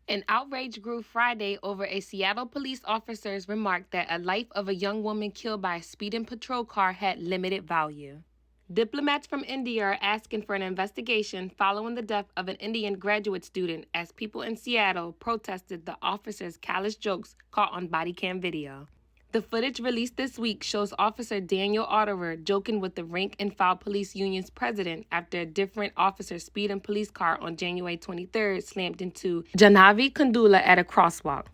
An outrage grew Friday over a Seattle police officer's remark that a life of a young woman killed by a speeding patrol car had limited value. Diplomats from India are asking for an investigation following the death of an Indian graduate student as people in Seattle protested the officer's callous jokes caught on body cam video. The footage released this week shows Officer Daniel Otterer joking with the Rank and File Police Union's president after a different officer's speeding police car on January 23rd slammed into Janavi Kandula at a crosswalk.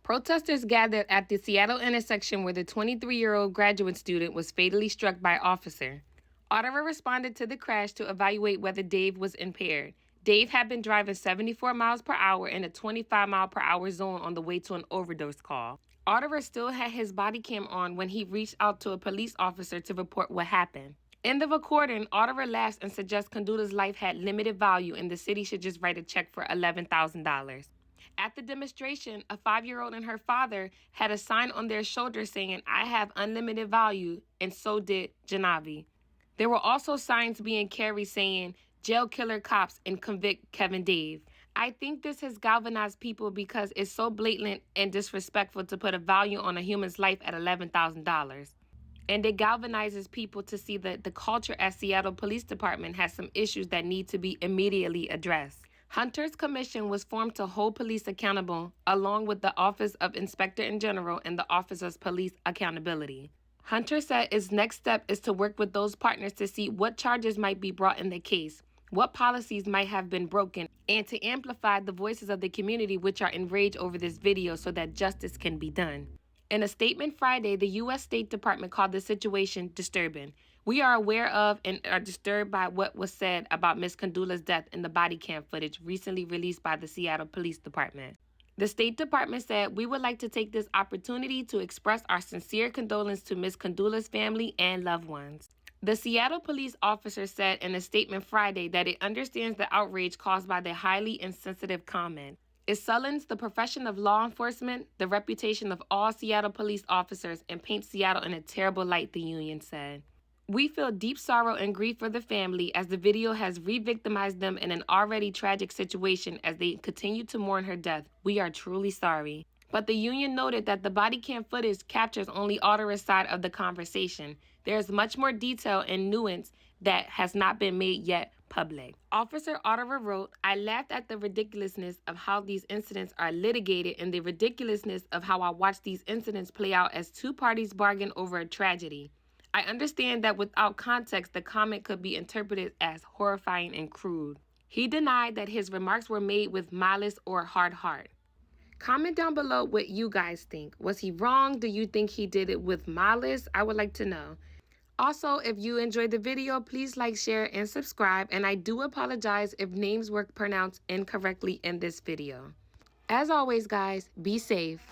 Protesters gathered at the Seattle intersection where the 23-year-old graduate student was fatally struck by an officer. Otterer responded to the crash to evaluate whether Dave was impaired. Dave had been driving 74 miles per hour in a 25 mile per hour zone on the way to an overdose call. Otterer still had his body cam on when he reached out to a police officer to report what happened. In the recording, Otterer laughs and suggests Kandula's life had limited value and the city should just write a check for $11,000. At the demonstration, a 5-year-old and her father had a sign on their shoulder saying, "I have unlimited value," and so did Janavi. There were also signs being carried saying, "Jail killer cops and convict Kevin Dave." I think this has galvanized people because it's so blatant and disrespectful to put a value on a human's life at $11,000. And it galvanizes people to see that the culture at Seattle Police Department has some issues that need to be immediately addressed. Hunter's Commission was formed to hold police accountable, along with the Office of Inspector in General and the Office of Police Accountability. Hunter said its next step is to work with those partners to see what charges might be brought in the case, what policies might have been broken, and to amplify the voices of the community which are enraged over this video so that justice can be done. In a statement Friday, the U.S. State Department called the situation disturbing. "We are aware of and are disturbed by what was said about Ms. Kandula's death in the body cam footage recently released by the Seattle Police Department." The State Department said, "We would like to take this opportunity to express our sincere condolence to Ms. Kandula's family and loved ones." The Seattle police officer said in a statement Friday that it understands the outrage caused by the highly insensitive comment. It sullens the profession of law enforcement, the reputation of all Seattle police officers, and paints Seattle in a terrible light, the union said. "We feel deep sorrow and grief for the family as the video has re-victimized them in an already tragic situation as they continue to mourn her death. We are truly sorry." But the union noted that the body cam footage captures only Otterer's side of the conversation. There is much more detail and nuance that has not been made yet public. Officer Otterer wrote, "I laughed at the ridiculousness of how these incidents are litigated and the ridiculousness of how I watch these incidents play out as two parties bargain over a tragedy. I understand that without context, the comment could be interpreted as horrifying and crude." He denied that his remarks were made with malice or hard heart. Comment down below what you guys think. Was he wrong? Do you think he did it with malice? I would like to know. Also, if you enjoyed the video, please like, share, and subscribe. And I do apologize if names were pronounced incorrectly in this video. As always, guys, be safe.